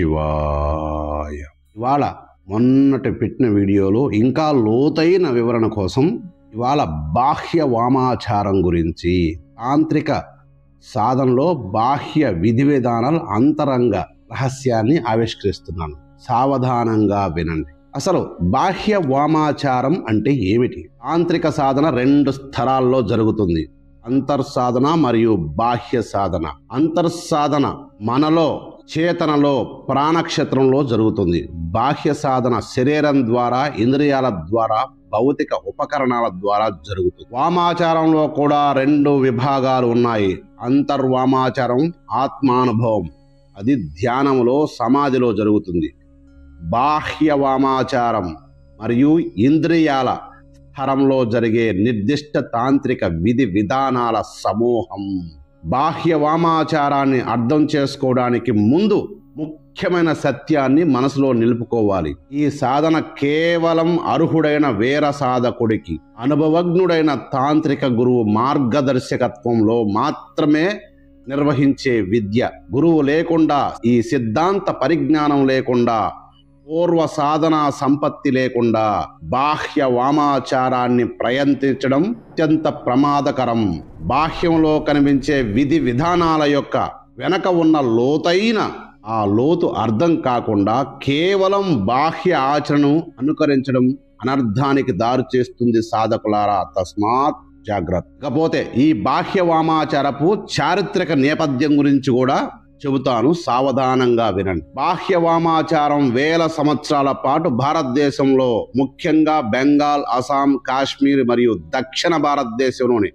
శివాయ. ఇవాళ మొన్నటి పెట్టిన వీడియోలో ఇంకా లోతైన వివరణ కోసం ఇవాళ బాహ్య వామాచారం గురించి, తాంత్రిక సాధనలో బాహ్య విధి విధానాల అంతరంగ రహస్యాన్ని ఆవిష్కరిస్తున్నాను. సావధానంగా వినండి. అసలు బాహ్య వామాచారం అంటే ఏమిటి? తాంత్రిక సాధన 2 స్థలాల్లో జరుగుతుంది: అంతర్సాధన మరియు బాహ్య సాధన. అంతర్సాధన మనలో, చేతనలో, ప్రాణక్షేత్రంలో జరుగుతుంది. బాహ్య సాధన శరీరం ద్వారా, ఇంద్రియాల ద్వారా, భౌతిక ఉపకరణాల ద్వారా జరుగుతుంది. వామాచారంలో కూడా 2 విభాగాలు ఉన్నాయి. అంతర్వామాచారం ఆత్మానుభవం, అది ధ్యానంలో, సమాధిలో జరుగుతుంది. బాహ్య వామాచారం మరియు ఇంద్రియాల స్థరంలో జరిగే నిర్దిష్ట తాంత్రిక విధి విధానాల సమూహం. బాహ్య వామాచారాన్ని అర్థం చేసుకోవడానికి ముందు ముఖ్యమైన సత్యాన్ని మనసులో నిలుపుకోవాలి. ఈ సాధన కేవలం అర్హుడైన వీర సాధకుడికి, అనుభవజ్ఞుడైన తాంత్రిక గురువు మార్గదర్శకత్వంలో మాత్రమే నిర్వహించే విద్య. గురువు లేకుండా, ఈ సిద్ధాంత పరిజ్ఞానం లేకుండా, పూర్వ సాధనా సంపత్తి లేకుండా బాహ్య వామాచారాన్ని ప్రయత్నించడం అత్యంత ప్రమాదకరం. బాహ్యంలో కనిపించే విధి విధానాల యొక్క వెనక ఉన్న లోతైన ఆ లోతు అర్థం కాకుండా కేవలం బాహ్య ఆచరణను అనుకరించడం అనర్థానికి దారి చేస్తుంది సాధకులారా. తస్మాత్ జాగ్రత్త. ఇకపోతే ఈ బాహ్య వామాచారపు చారిత్రక నేపథ్యం గురించి కూడా చెబుతాను, సావధానంగా వినండి. బాహ్య వామాచారం వేల సంవత్సరాల పాటు భారతదేశంలో, ముఖ్యంగా బెంగాల్, అస్సాం, కాశ్మీర్ మరియు దక్షిణ భారతదేశంలోని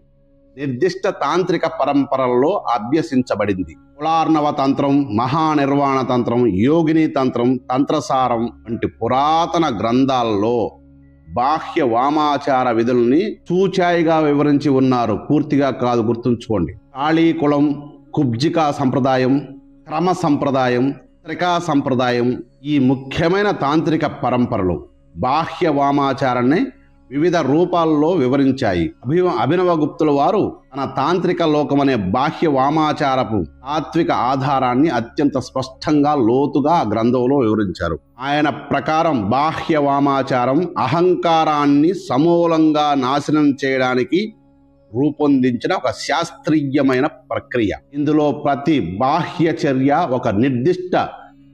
నిర్దిష్ట తాంత్రిక పరంపరల్లో అభ్యసించబడింది. కులార్ణవ తంత్రం, మహానిర్వాణ తంత్రం, యోగిని తంత్రం, తంత్రసారం వంటి పురాతన గ్రంథాల్లో బాహ్య వామాచార విధుల్ని చూచాయిగా వివరించి ఉన్నారు. పూర్తిగా కాదు, గుర్తుంచుకోండి. కాళీ కులం, కుబ్జికా సంప్రదాయం, క్రమ సంప్రదాయం, త్రికా సంప్రదాయం, ఈ ముఖ్యమైన తాంత్రిక పరంపరలు బాహ్య వామాచారాన్ని వివిధ రూపాల్లో వివరించాయి. అభినవ గుప్తుల వారు తన తాంత్రిక లోకం అనే బాహ్య వామాచారపు తాత్విక ఆధారాన్ని అత్యంత స్పష్టంగా, లోతుగా ఆ గ్రంథంలో వివరించారు. ఆయన ప్రకారం బాహ్య వామాచారం అహంకారాన్ని సమూలంగా నాశనం చేయడానికి రూపొందించిన ఒక శాస్త్రీయమైన ప్రక్రియ. ఇందులో ప్రతి బాహ్య చర్య ఒక నిర్దిష్ట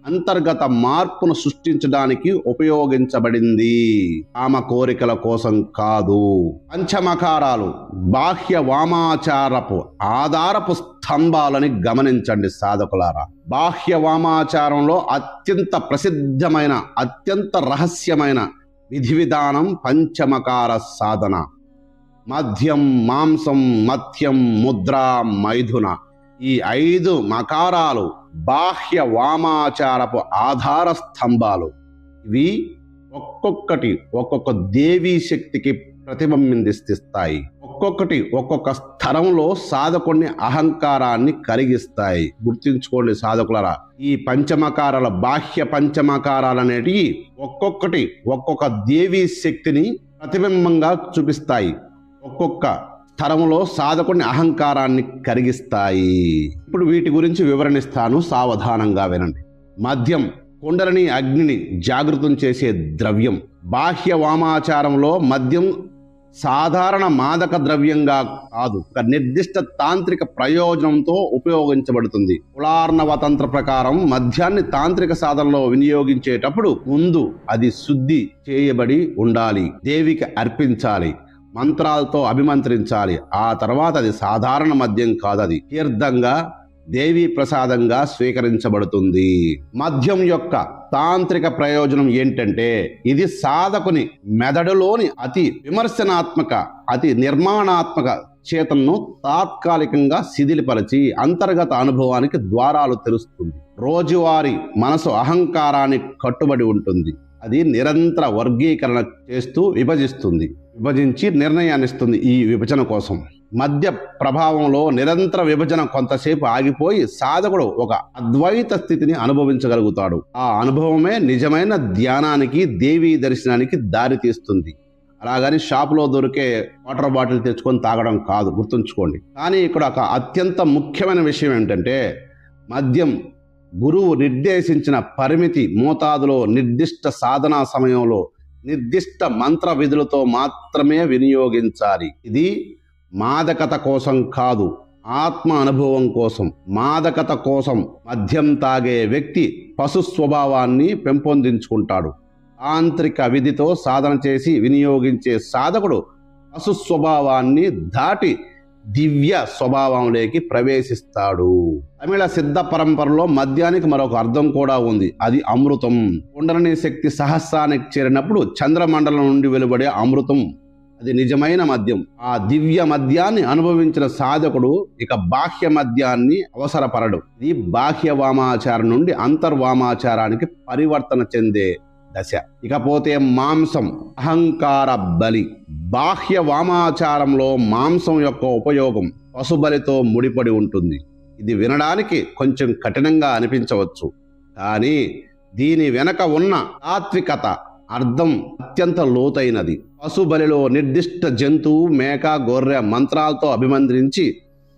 అంతర్గత మార్పును సృష్టించడానికి ఉపయోగించబడింది, కామ కోరికల కోసం కాదు. పంచమకారాలు బాహ్య వామాచారపు ఆధారపు స్తంభాలని గమనించండి సాధకులారా. బాహ్య వామాచారంలో అత్యంత ప్రసిద్ధమైన, అత్యంత రహస్యమైన విధి విధానం పంచమకార సాధన. మధ్యం, మాంసం, మత్యం, ముద్ర, మైథున, ఈ 5 మకారాలు బాహ్య వామాచారపు ఆధార స్తంభాలు. ఇవి ఒక్కొక్కటి ఒక్కొక్క దేవీ శక్తికి ప్రతిబింబిస్తాయి. ఒక్కొక్కటి ఒక్కొక్క స్థలంలో సాధకుని అహంకారాన్ని కరిగిస్తాయి. గుర్తుంచుకోండి సాధకులరా, ఈ పంచమకారాల, బాహ్య పంచమకారాలు అనేటివి ఒక్కొక్కటి ఒక్కొక్క దేవీ శక్తిని ప్రతిబింబంగా చూపిస్తాయి. ఒక్కొక్క స్థలంలో సాధకుని అహంకారాన్ని కరిగిస్తాయి. ఇప్పుడు వీటి గురించి వివరణిస్తాను, సావధానంగా వినండి. మద్యం కుండలిని అగ్నిని జాగృతం చేసే ద్రవ్యం. బాహ్య వామాచారంలో మద్యం సాధారణ మాదక ద్రవ్యంగా కాదు, ఒక నిర్దిష్ట తాంత్రిక ప్రయోజనంతో ఉపయోగించబడుతుంది. కులార్ణవ తంత్ర ప్రకారం మద్యాన్ని తాంత్రిక సాధనలో వినియోగించేటప్పుడు ముందు అది శుద్ధి చేయబడి ఉండాలి, దేవికి అర్పించాలి, మంత్రాలతో అభిమంత్రించాలి. ఆ తర్వాత అది సాధారణ మద్యం కాదు, అది తీర్థంగా, దేవీ ప్రసాదంగా స్వీకరించబడుతుంది. మద్యం యొక్క తాంత్రిక ప్రయోజనం ఏంటంటే, ఇది సాధకుని మెదడులోని అతి విమర్శనాత్మక, అతి నిర్మాణాత్మక చేతనను తాత్కాలికంగా శిథిలపరిచి అంతర్గత అనుభవానికి ద్వారాలు తెరుస్తుంది. రోజువారీ మనసు అహంకారాన్ని కట్టుబడి ఉంటుంది. అది నిరంతర వర్గీకరణ చేస్తూ విభజించి నిర్ణయాన్ని ఇస్తుంది. ఈ విభజన కోసం మధ్య ప్రభావంలో నిరంతర విభజన కొంతసేపు ఆగిపోయి సాధకుడు ఒక అద్వైత స్థితిని అనుభవించగలుగుతాడు. ఆ అనుభవమే నిజమైన ధ్యానానికి, దేవీ దర్శనానికి దారి తీస్తుంది. అలాగని షాపులో దొరికే వాటర్ బాటిల్ తెచ్చుకొని తాగడం కాదు, గుర్తుంచుకోండి. కానీ ఇక్కడ ఒక అత్యంత ముఖ్యమైన విషయం ఏంటంటే, మద్యం గురువు నిర్దేశించిన పరిమితి మోతాదులో నిర్దిష్ట సాధనా సమయంలో నిర్దిష్ట మంత్ర విధులతో మాత్రమే వినియోగించాలి. ఇది మాదకత కోసం కాదు, ఆత్మ అనుభవం కోసం. మాదకత కోసం మద్యం తాగే వ్యక్తి పశు స్వభావాన్ని పెంపొందించుకుంటాడు. తాంత్రిక విధితో సాధన చేసి వినియోగించే సాధకుడు పశు స్వభావాన్ని దాటి దివ్య స్వభావంలోకి ప్రవేశిస్తాడు. తమిళ సిద్ధ పరంపరలో మద్యానికి మరొక అర్థం కూడా ఉంది. అది అమృతం. కుండలిని శక్తి సహస్రానికి చేరినప్పుడు చంద్రమండలం నుండి వెలువడే అమృతం అది నిజమైన మద్యం. ఆ దివ్య మద్యాన్ని అనుభవించిన సాధకుడు ఇక బాహ్య మద్యాన్ని అవసరపడడు. ఇది బాహ్య వామాచారం నుండి అంతర్వామాచారానికి పరివర్తన చెందే దశ. ఇకపోతే మాంసం, అహంకార బలి. బాహ్య వామాచారంలో మాంసం యొక్క ఉపయోగం పశుబలితో ముడిపడి ఉంటుంది. ఇది వినడానికి కొంచెం కఠినంగా అనిపించవచ్చు, కానీ దీని వెనక ఉన్న తాత్వికత అర్థం అత్యంత లోతైనది. పశుబలిలో నిర్దిష్ట జంతువు, మేక, గొర్రె మంత్రాలతో అభిమంత్రించి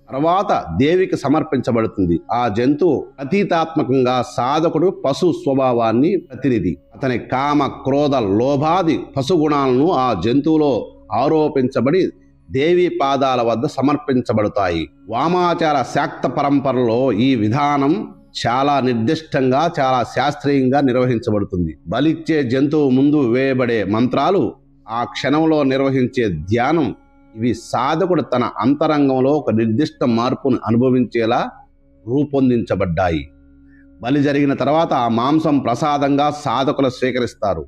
తర్వాత దేవికి సమర్పించబడుతుంది. ఆ జంతువు అతీతాత్మకంగా సాధకుడు పశు స్వభావాన్ని ప్రతినిధి. అతని కామ, క్రోధ, లోభాది పశుగుణాలను ఆ జంతువులో ఆరోపించబడి దేవి పాదాల వద్ద సమర్పించబడతాయి. వామాచార శాక్త పరంపరలో ఈ విధానం చాలా నిర్దిష్టంగా, చాలా శాస్త్రీయంగా నిర్వహించబడుతుంది. బలిచ్చే జంతువు ముందు వేయబడే మంత్రాలు, ఆ క్షణంలో నిర్వహించే ధ్యానం, ఇవి సాధకుడు తన అంతరంగంలో ఒక నిర్దిష్ట మార్పును అనుభవించేలా రూపొందించబడ్డాయి. బలి జరిగిన తర్వాత ఆ మాంసం ప్రసాదంగా సాధకులు స్వీకరిస్తారు.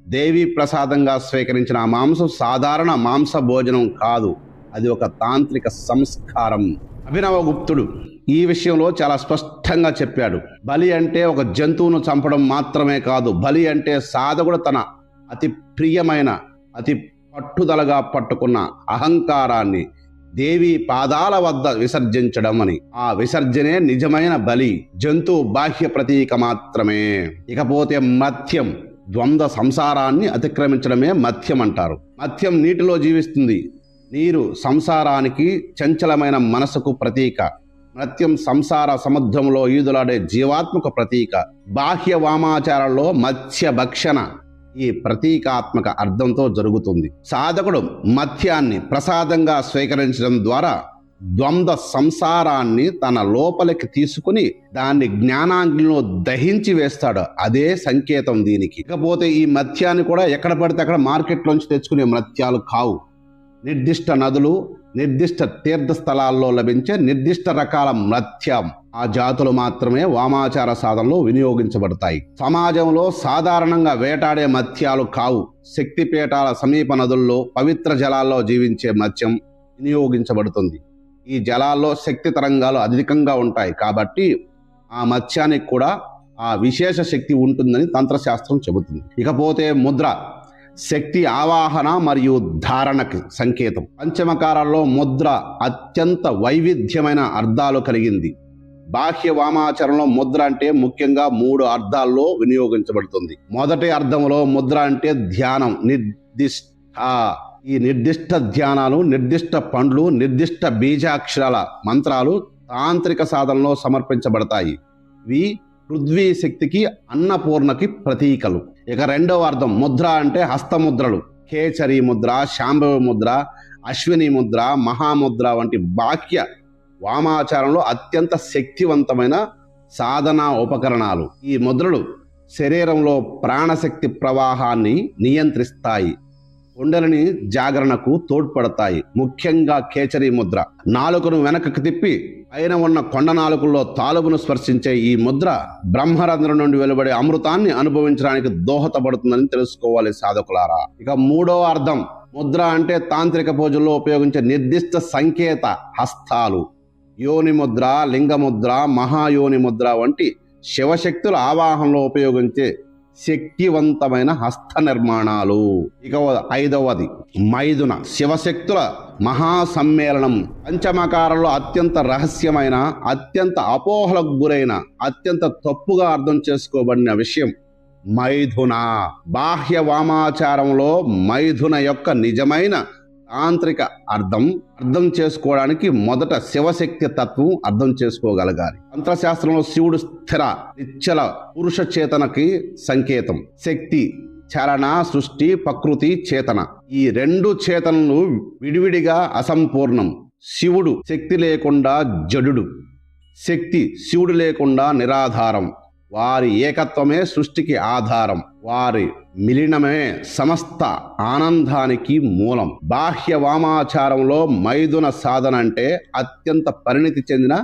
దేవి ప్రసాదంగా స్వీకరించిన ఆ మాంసం సాధారణ మాంస భోజనం కాదు, అది ఒక తాంత్రిక సంస్కారం. అభినవగుప్తుడు ఈ విషయంలో చాలా స్పష్టంగా చెప్పాడు. బలి అంటే ఒక జంతువును చంపడం మాత్రమే కాదు, బలి అంటే సాధకుడు తన అతి ప్రియమైన, అతి పట్టుదలగా పట్టుకున్న అహంకారాన్ని దేవి పాదాల వద్ద విసర్జించడం అని. ఆ విసర్జనే నిజమైన బలి. జంతువు బాహ్య ప్రతీక మాత్రమే. ఇకపోతే మత్యం, ద్వంద్వ సంసారాన్ని అతిక్రమించడమే మత్యం అంటారు. మత్యం నీటిలో జీవిస్తుంది. నీరు సంసారానికి, చంచలమైన మనసుకు ప్రతీక. మత్యం సంసార సముద్రంలో ఈదులాడే జీవాత్మక ప్రతీక. బాహ్య వామాచారంలో మత్స్య భక్షణ ఈ ప్రతీకాత్మక అర్థంతో జరుగుతుంది. సాధకుడు మత్యాన్ని ప్రసాదంగా స్వీకరించడం ద్వారా ద్వంద్వ సంసారాన్ని తన లోపలికి తీసుకుని దాన్ని జ్ఞానాగ్నిలో దహించి వేస్తాడు. అదే సంకేతం దీనికి. ఇకపోతే ఈ మత్యాన్ని కూడా ఎక్కడ పడితే అక్కడ మార్కెట్లోంచి తెచ్చుకునే మత్యాలు కావు. నిర్దిష్ట నదులు, నిర్దిష్ట తీర్థ స్థలాల్లో లభించే నిర్దిష్ట రకాల మత్యం, ఆ జాతులు మాత్రమే వామాచార సాధనలో వినియోగించబడతాయి. సమాజంలో సాధారణంగా వేటాడే మత్యాలు కావు. శక్తిపీఠాల సమీప నదుల్లో, పవిత్ర జలాల్లో జీవించే మత్స్యం వినియోగించబడుతుంది. ఈ జలాల్లో శక్తి తరంగాలు అధికంగా ఉంటాయి కాబట్టి ఆ మత్స్యానికి కూడా ఆ విశేష శక్తి ఉంటుందని తంత్రశాస్త్రం చెబుతుంది. ఇకపోతే ముద్ర, శక్తి ఆవాహన మరియు ధారణకి సంకేతం. పంచమకారాల్లో ముద్ర అత్యంత వైవిధ్యమైన అర్థాలు కలిగింది. బాహ్య వామాచరణలో ముద్ర అంటే ముఖ్యంగా 3 అర్థాల్లో వినియోగించబడుతుంది. మొదటి అర్థంలో ముద్ర అంటే ధ్యానం, నిర్దిష్ట. ఈ నిర్దిష్ట ధ్యానాలు, నిర్దిష్ట పండ్లు, నిర్దిష్ట బీజాక్షరాల మంత్రాలు తాంత్రిక సాధనలో సమర్పించబడతాయి. ఇవి పృథ్వీ శక్తికి, అన్నపూర్ణకి ప్రతీకలు. ఇక రెండవ అర్థం ముద్ర అంటే హస్తముద్రలు. కేచరి ముద్ర, శాంభవ ముద్ర, అశ్విని ముద్ర, మహాముద్ర వంటి బాహ్య వామాచారంలో అత్యంత శక్తివంతమైన సాధనా ఉపకరణాలు. ఈ ముద్రలు శరీరంలో ప్రాణశక్తి ప్రవాహాన్ని నియంత్రిస్తాయి, కుండలిని జాగరణకు తోడ్పడతాయి. ముఖ్యంగా కేచరి ముద్ర. నాలుకను వెనకకు తిప్పి పైన ఉన్న కొండ నాలుకల్లో తాలుబును స్పర్శించే ఈ ముద్ర బ్రహ్మరంధ్రం నుండి వెలువడే అమృతాన్ని అనుభవించడానికి దోహదపడుతుందని తెలుసుకోవాలి సాధకులారా. ఇక మూడవ అర్థం, ముద్ర అంటే తాంత్రిక పూజల్లో ఉపయోగించే నిర్దిష్ట సంకేత హస్తాలు. యోని ముద్ర, లింగముద్ర, మహాయోని ముద్ర వంటి శివశక్తుల ఆవాహనలో ఉపయోగించే శక్తివంతమైన హస్త నిర్మాణాలు. ఇక ఐదవది మైథున, శివశక్తుల మహాసమ్మేళనం. పంచమకారంలో అత్యంత రహస్యమైన, అత్యంత అపోహలకు గురైన, అత్యంత తప్పుగా అర్థం చేసుకోబడిన విషయం మైథున. బాహ్య వామాచారంలో మైథున యొక్క నిజమైన తాంత్రిక అర్థం చేసుకోవడానికి మొదట శివశక్తి తత్వం అర్థం చేసుకోగలగాలి. తంత్రశాస్త్రంలో శివుడు స్థిర నిశ్చల పురుష చేతనకి సంకేతం. శక్తి చలన, సృష్టి, ప్రకృతి, చేతన. ఈ రెండు చేతనలు విడివిడిగా అసంపూర్ణం. శివుడు శక్తి లేకుండా జడుడు, శక్తి శివుడు లేకుండా నిరాధారం. వారి ఏకత్వమే సృష్టికి ఆధారం. వారి మిలినమే సమస్త ఆనందానికి మూలం. బాహ్య వామాచారంలో మైథున సాధన అంటే అత్యంత పరిణితి చెందిన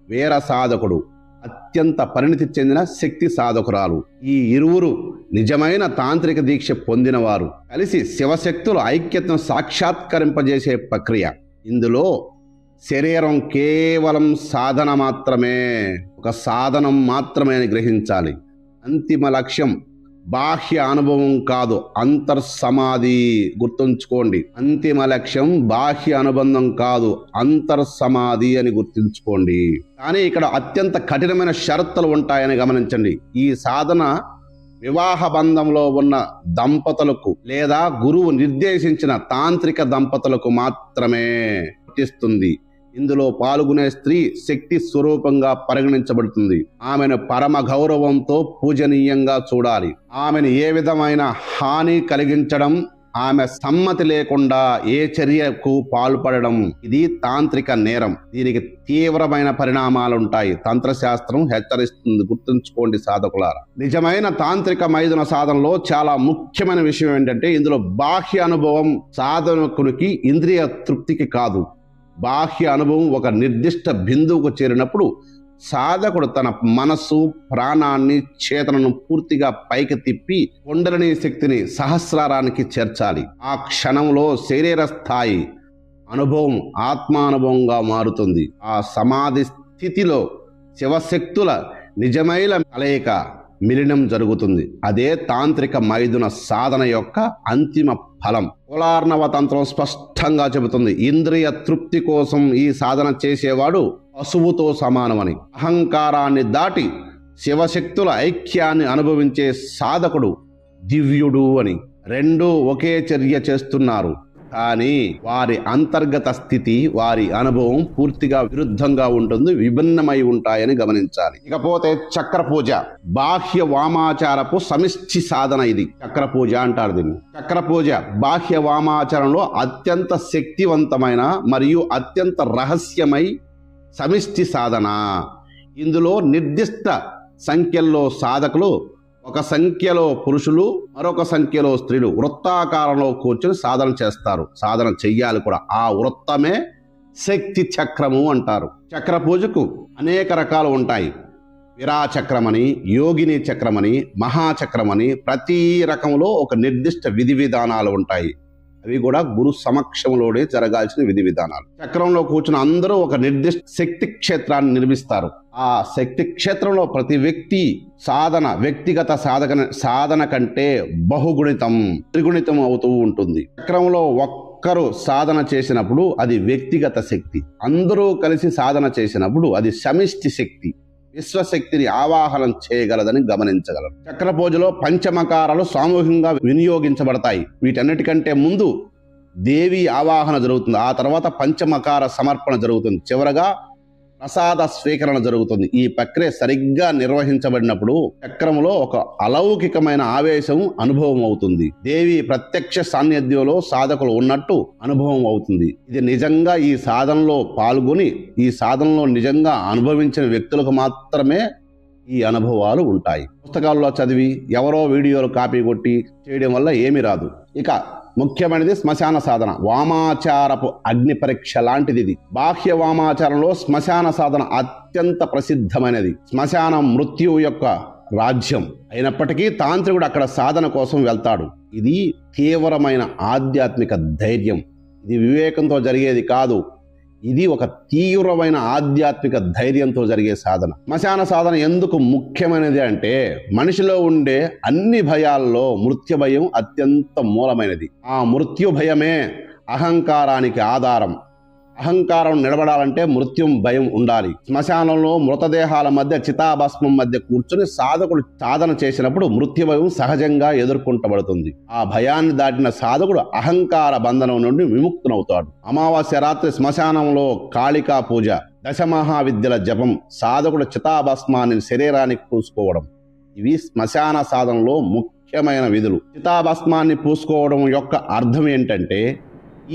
వీర సాధకుడు, అత్యంత పరిణితి చెందిన శక్తి సాధకురాలు. ఈ ఇరువురు నిజమైన తాంత్రిక దీక్ష పొందినవారు. కలిసి శివశక్తుల ఐక్యతను సాక్షాత్కరింపజేసే ప్రక్రియ. ఇందులో శరీరం కేవలం సాధన మాత్రమే, ఒక సాధనం మాత్రమే అని గ్రహించాలి. అంతిమ లక్ష్యం బాహ్య అనుభవం కాదు, అంతర్సమాధి. గుర్తుంచుకోండి, అంతిమ లక్ష్యం బాహ్య అనుబంధం కాదు, అంతర్సమాధి అని గుర్తుంచుకోండి. కానీ ఇక్కడ అత్యంత కఠినమైన షరతులు ఉంటాయని గమనించండి. ఈ సాధన వివాహ బంధంలో ఉన్న దంపతులకు లేదా గురువు నిర్దేశించిన తాంత్రిక దంపతులకు మాత్రమే వర్తిస్తుంది. ఇందులో పాల్గొనే స్త్రీ శక్తి స్వరూపంగా పరిగణించబడుతుంది. ఆమెను పరమ గౌరవంతో పూజనీయంగా చూడాలి. ఆమెను ఏ విధమైన హాని కలిగించడం, ఆమె సమ్మతి లేకుండా ఏ చర్యకు పాల్పడడం ఇది తాంత్రిక నేరం. దీనికి తీవ్రమైన పరిణామాలుంటాయి. తంత్రశాస్త్రం హెచ్చరిస్తుంది. గుర్తుంచుకోండి సాధకులారా. నిజమైన తాంత్రిక మైథున సాధనలో చాలా ముఖ్యమైన విషయం ఏంటంటే ఇందులో బాహ్య అనుభవం సాధకునికి ఇంద్రియ తృప్తికి కాదు. బాహ్య అనుభవం ఒక నిర్దిష్ట బిందువుకు చేరినప్పుడు సాధకుడు తన మనస్సు, ప్రాణాన్ని, చేతనను పూర్తిగా పైకి తిప్పి కుండలిని శక్తిని సహస్రారానికి చేర్చాలి. ఆ క్షణంలో శరీర స్థాయి అనుభవం ఆత్మానుభవంగా మారుతుంది. ఆ సమాధి స్థితిలో శివశక్తుల నిజమైన కలయిక, మిలినం జరుగుతుంది. అదే తాంత్రిక మైథున సాధన యొక్క అంతిమ ఫలం. కులార్ణవ తంత్రం స్పష్టంగా చెబుతుంది, ఇంద్రియ తృప్తి కోసం ఈ సాధన చేసేవాడు పశువుతో సమానమని. అహంకారాన్ని దాటి శివశక్తుల ఐక్యాన్ని అనుభవించే సాధకుడు దివ్యుడు అని. రెండూ ఒకే చర్య చేస్తున్నారు, కానీ వారి అంతర్గత స్థితి, వారి అనుభవం పూర్తిగా విరుద్ధంగా ఉంటుంది, విభిన్నమై ఉంటాయని గమనించాలి. ఇకపోతే చక్ర పూజ, బాహ్య వామాచారపు సమిష్టి సాధన. ఇది చక్ర పూజ అంటారు దీన్ని. చక్ర పూజ బాహ్య వామాచారంలో అత్యంత శక్తివంతమైన మరియు అత్యంత రహస్యమై సమిష్టి సాధన. ఇందులో నిర్దిష్ట సంఖ్యల్లో సాధకులు, ఒక సంఖ్యలో పురుషులు, మరొక సంఖ్యలో స్త్రీలు వృత్తాకారంలో కూర్చొని సాధన చేస్తారు. సాధన చెయ్యాలి కూడా. ఆ వృత్తమే శక్తి చక్రము అంటారు. చక్ర పూజకు అనేక రకాలు ఉంటాయి. విరాచక్రమని, యోగిని చక్రమని, మహాచక్రమని. ప్రతి రకంలో ఒక నిర్దిష్ట విధి విధానాలు ఉంటాయి. అవి కూడా గురు సమక్షంలోనే జరగాల్సిన విధి విధానాలు. చక్రంలో కూర్చుని అందరూ ఒక నిర్దిష్ట శక్తి క్షేత్రాన్ని నిర్మిస్తారు. ఆ శక్తి క్షేత్రంలో ప్రతి వ్యక్తి సాధన వ్యక్తిగత సాధన కంటే బహుగుణితం, త్రిగుణితం అవుతూ ఉంటుంది. చక్రంలో ఒక్కరు సాధన చేసినప్పుడు అది వ్యక్తిగత శక్తి, అందరూ కలిసి సాధన చేసినప్పుడు అది సమిష్టి శక్తి, విశ్వశక్తిని ఆవాహనం చేయగలదని గమనించగలరు. చక్ర పూజలో పంచమకారాలు సామూహికంగా వినియోగించబడతాయి. వీటన్నిటికంటే ముందు దేవి ఆవాహన జరుగుతుంది. ఆ తర్వాత పంచమకార సమర్పణ జరుగుతుంది. చివరగా ప్రసాద స్వీకరణ జరుగుతుంది. ఈ ప్రక్రియ సరిగ్గా నిర్వహించబడినప్పుడు చక్రంలో ఒక అలౌకికమైన ఆవేశం అనుభవం అవుతుంది. దేవి ప్రత్యక్ష సాన్నిధ్యంలో సాధకులు ఉన్నట్టు అనుభవం అవుతుంది. ఇది నిజంగా ఈ సాధనలో పాల్గొని ఈ సాధనలో నిజంగా అనుభవించిన వ్యక్తులకు మాత్రమే ఈ అనుభవాలు ఉంటాయి. పుస్తకాల్లో చదివి ఎవరో వీడియోలు కాపీ కొట్టి చేయడం వల్ల ఏమీ రాదు. ఇక ముఖ్యమైనది శ్మశాన సాధన. వామాచారపు అగ్ని పరీక్ష లాంటిది ఇది. బాహ్య వామాచారంలో శ్మశాన సాధన అత్యంత ప్రసిద్ధమైనది. శ్మశానం మృత్యువు యొక్క రాజ్యం అయినప్పటికీ తాంత్రికుడు అక్కడ సాధన కోసం వెళ్తాడు. ఇది తీవ్రమైన ఆధ్యాత్మిక ధైర్యం. ఇది వివేకంతో జరిగేది కాదు. ఇది ఒక తీవ్రమైన ఆధ్యాత్మిక ధైర్యంతో జరిగే సాధన. శ్మశాన సాధన ఎందుకు ముఖ్యమైనది అంటే మనిషిలో ఉండే అన్ని భయాల్లో మృత్యు భయం అత్యంత మూలమైనది. ఆ మృత్యు భయమే అహంకారానికి ఆధారం. అహంకారం నిలబడాలంటే మృత్యుం భయం ఉండాలి. శ్మశానంలో మృతదేహాల మధ్య చితాభస్మం మధ్య కూర్చుని సాధకుడు సాధన చేసినప్పుడు మృత్యు భయం సహజంగా ఎదుర్కొంటబడుతుంది. ఆ భయాన్ని దాటిన సాధకుడు అహంకార బంధనం నుండి విముక్తునవుతాడు. అమావాస్య రాత్రి శ్మశానంలో కాళికా పూజ, దశమహావిద్యల జపం, సాధకుడు చితాభస్మాన్ని శరీరానికి పూసుకోవడం, ఇవి శ్మశాన సాధనలో ముఖ్యమైన విధులు. చితాభస్మాన్ని పూసుకోవడం యొక్క అర్థం ఏంటంటే,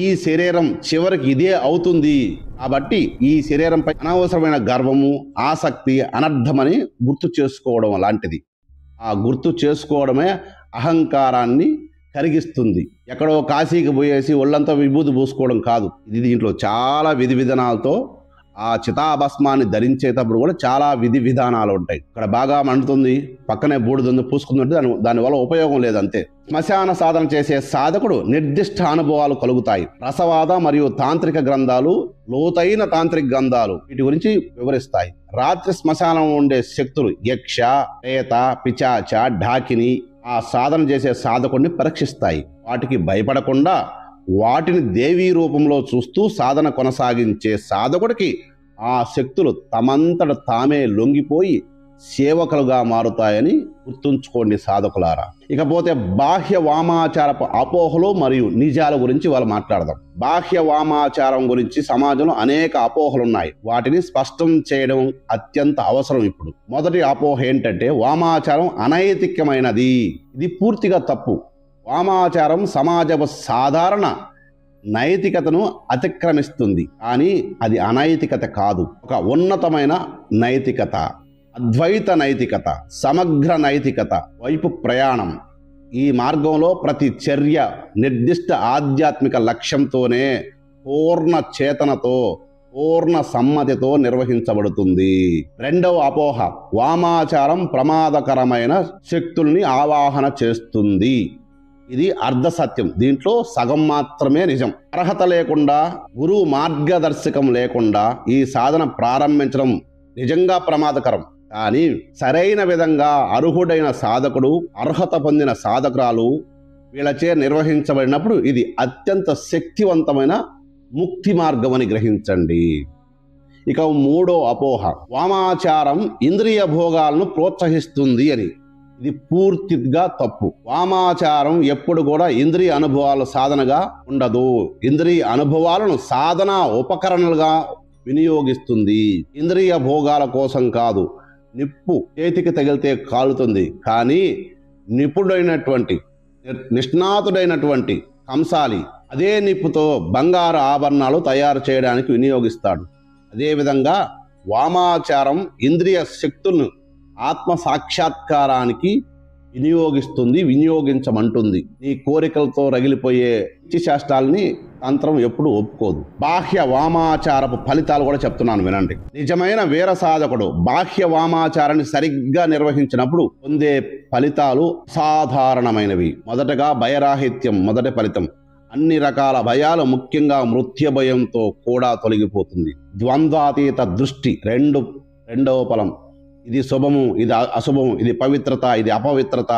ఈ శరీరం చివరికి ఇదే అవుతుంది కాబట్టి ఈ శరీరంపై అనవసరమైన గర్వము, ఆసక్తి అనర్థమని గుర్తు చేసుకోవడం లాంటిది. ఆ గుర్తు చేసుకోవడమే అహంకారాన్ని కరిగిస్తుంది. ఎక్కడో కాశీకి పోయేసి ఒళ్ళంతా విభూతి పూసుకోవడం కాదు. ఇది దీంట్లో చాలా విధి విధానాలతో ఆ చితాభస్మాన్ని ధరించేటప్పుడు కూడా చాలా విధి విధానాలు ఉంటాయి. ఇక్కడ బాగా మండుతుంది, పక్కనే బూడిదుంది, పూసుకుంటుంటే దానివల్ల ఉపయోగం లేదంతే. శ్మశాన సాధన చేసే సాధకుడు నిర్దిష్ట అనుభవాలు కలుగుతాయి. రసవాద మరియు తాంత్రిక గ్రంథాలు, లోతైన తాంత్రిక గ్రంథాలు వీటి గురించి వివరిస్తాయి. రాత్రి శ్మశానం ఉండే శక్తులు యక్ష, ప్రేత, పిచాచ, ఢాకిని ఆ సాధన చేసే సాధకుడిని పరీక్షిస్తాయి. వాటికి భయపడకుండా వాటిని దేవీ రూపంలో చూస్తూ సాధన కొనసాగించే సాధకుడికి ఆ శక్తులు తమంతట తామే లొంగిపోయి సేవకులుగా మారుతాయని గుర్తుంచుకోండి సాధకులారా. ఇకపోతే బాహ్య వామాచారపు అపోహలు మరియు నిజాల గురించి వాళ్ళు మాట్లాడదాం. బాహ్య వామాచారం గురించి సమాజంలో అనేక అపోహలు ఉన్నాయి. వాటిని స్పష్టం చేయడం అత్యంత అవసరం ఇప్పుడు. మొదటి అపోహ ఏంటంటే, వామాచారం అనైతికమైనది. ఇది పూర్తిగా తప్పు. వామాచారం సమాజపు సాధారణ నైతికతను అతిక్రమిస్తుంది, కానీ అది అనైతికత కాదు. ఒక ఉన్నతమైన నైతికత, అద్వైత నైతికత, సమగ్ర నైతికత వైపు ప్రయాణం. ఈ మార్గంలో ప్రతి చర్య నిర్దిష్ట ఆధ్యాత్మిక లక్ష్యంతోనే పూర్ణ చేతనతో, పూర్ణ సమ్మతితో నిర్వహించబడుతుంది. రెండవ అపోహ, వామాచారం ప్రమాదకరమైన శక్తుల్ని ఆవాహన చేస్తుంది. ఇది అర్ధ సత్యం. దీంట్లో సగం మాత్రమే నిజం. అర్హత లేకుండా, గురువు మార్గదర్శకం లేకుండా ఈ సాధన ప్రారంభించడం నిజంగా ప్రమాదకరం. కానీ సరైన విధంగా అర్హుడైన సాధకుడు, అర్హత పొందిన సాధకురాలు వీళ్ళచే నిర్వహించబడినప్పుడు ఇది అత్యంత శక్తివంతమైన ముక్తి మార్గం అని గ్రహించండి. ఇక మూడో అపోహ, వామాచారం ఇంద్రియ భోగాలను ప్రోత్సహిస్తుంది అని. ఇది పూర్తిగా తప్పు. వామాచారం ఎప్పుడు కూడా ఇంద్రియ అనుభవాల సాధనగా ఉండదు. ఇంద్రియ అనుభవాలను సాధన ఉపకరణలుగా వినియోగిస్తుంది. ఇంద్రియ భోగాల కోసం కాదు. నిప్పు చేతికి తగిలితే కాలుతుంది, కానీ నిష్ణాతుడైనటువంటి కంసాలి అదే నిప్పుతో బంగారు ఆభరణాలు తయారు చేయడానికి వినియోగిస్తాడు. అదేవిధంగా వామాచారం ఇంద్రియ శక్తులను ఆత్మ సాక్షాత్కారానికి వినియోగించమంటుంది. నీ కోరికలతో రగిలిపోయే శాస్త్రాలని తంత్రం ఎప్పుడు ఒప్పుకోదు. బాహ్య వామాచారపు ఫలితాలు కూడా చెప్తున్నాను వినండి. నిజమైన వీర సాధకుడు బాహ్య వామాచారాన్ని సరిగ్గా నిర్వహించినప్పుడు పొందే ఫలితాలు అసాధారణమైనవి. మొదటగా భయరాహిత్యం మొదటి ఫలితం. అన్ని రకాల భయాలు, ముఖ్యంగా మృత్యు భయంతో కూడా తొలగిపోతుంది. ద్వంద్వాతీత దృష్టి రెండవ ఫలం. ఇది శుభము, ఇది అశుభము, ఇది పవిత్రత, ఇది అపవిత్రత,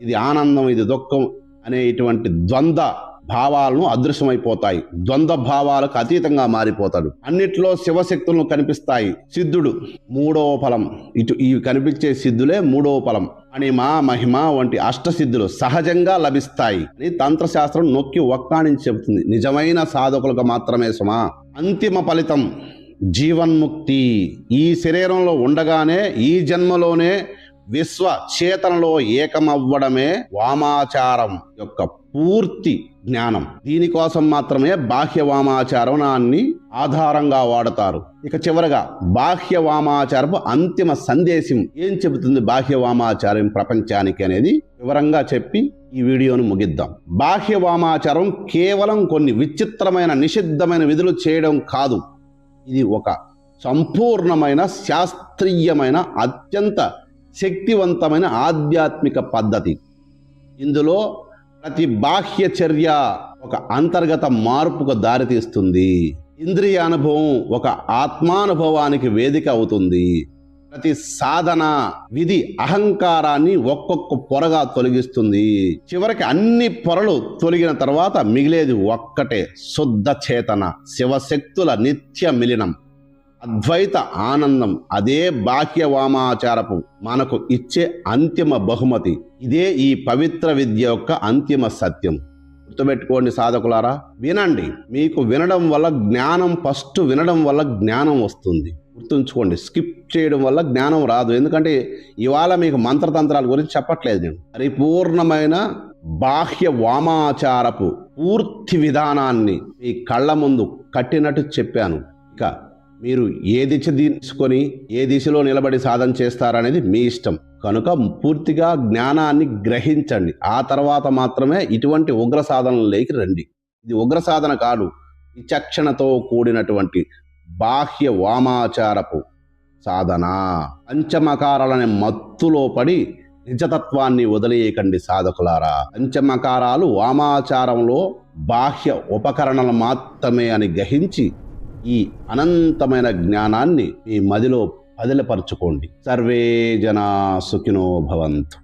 ఇది ఆనందం, ఇది దుఃఖం అనే ఇటువంటి ద్వంద్వ భావాలను అదృశ్యమైపోతాయి. ద్వంద్వ భావాలకు అతీతంగా మారిపోతాడు. అన్నిట్లో శివశక్తులను కనిపిస్తాయి. సిద్ధుడు మూడవ ఫలం. ఇవి కనిపించే సిద్ధులే మూడవ ఫలం. అణిమ, మహిమ వంటి అష్టసిద్ధులు సహజంగా లభిస్తాయి అని తంత్రశాస్త్రం నొక్కి ఒక్కాణించి చెబుతుంది. నిజమైన సాధకులకు మాత్రమే సుమా. అంతిమ ఫలితం జీవన్ముక్తి. ఈ శరీరంలో ఉండగానే ఈ జన్మలోనే విశ్వ చేతనలో ఏకమవ్వడమే వామాచారం యొక్క పూర్తి జ్ఞానం. దీనికోసం మాత్రమే బాహ్య వామాచారాన్ని ఆధారంగా వాడతారు. ఇక చివరగా బాహ్య వామాచారపు అంతిమ సందేశం ఏం చెబుతుంది బాహ్య వామాచారం ప్రపంచానికి అనేది వివరంగా చెప్పి ఈ వీడియోను ముగిద్దాం. బాహ్య వామాచారం కేవలం కొన్ని విచిత్రమైన నిషిద్ధమైన విధులు చేయడం కాదు. ఇది ఒక సంపూర్ణమైన శాస్త్రీయమైన అత్యంత శక్తివంతమైన ఆధ్యాత్మిక పద్ధతి. ఇందులో ప్రతి బాహ్య చర్య ఒక అంతర్గత మార్పుకు దారితీస్తుంది. ఇంద్రియ అనుభవం ఒక ఆత్మానుభవానికి వేదిక అవుతుంది. ప్రతి సాధన విధి అహంకారాన్ని ఒక్కొక్క పొరగా తొలగిస్తుంది. చివరికి అన్ని పొరలు తొలగిన తర్వాత మిగిలేది ఒక్కటే శుద్ధ చేతన, శివశక్తుల నిత్య మిలినం, అద్వైత ఆనందం. అదే బాహ్య వామాచారపు మనకు ఇచ్చే అంతిమ బహుమతి. ఇదే ఈ పవిత్ర విద్య యొక్క అంతిమ సత్యం. గుర్తుపెట్టుకోండి సాధకులారా, వినండి. మీకు వినడం వల్ల జ్ఞానం, ఫస్ట్ వినడం వల్ల జ్ఞానం వస్తుంది. గుర్తుంచుకోండి, స్కిప్ చేయడం వల్ల జ్ఞానం రాదు. ఎందుకంటే ఇవాళ మీకు మంత్రతంత్రాల గురించి చెప్పట్లేదు నేను. పరిపూర్ణమైన బాహ్య వామాచారపు పూర్తి విధానాన్ని మీ కళ్ళ ముందు కట్టినట్టు చెప్పాను. ఇక మీరు ఏ దిశ తీసుకొని ఏ దిశలో నిలబడి సాధన చేస్తారనేది మీ ఇష్టం. కనుక పూర్తిగా జ్ఞానాన్ని గ్రహించండి. ఆ తర్వాత మాత్రమే ఇటువంటి ఉగ్ర సాధనలోకి రండి. ఇది ఉగ్ర సాధన కాదు, విచక్షణతో కూడినటువంటి బాహ్య వామాచారపు సాధన. పంచమకారాలనే మత్తులో పడి నిజతత్వాన్ని వదిలేయకండి సాధకులారా. పంచమకారాలు వామాచారంలో బాహ్య ఉపకరణలు మాత్రమే అని గ్రహించి ఈ అనంతమైన జ్ఞానాన్ని మీ మదిలో పదిలపరుచుకోండి. సర్వే జనా సుఖినో భవంతు.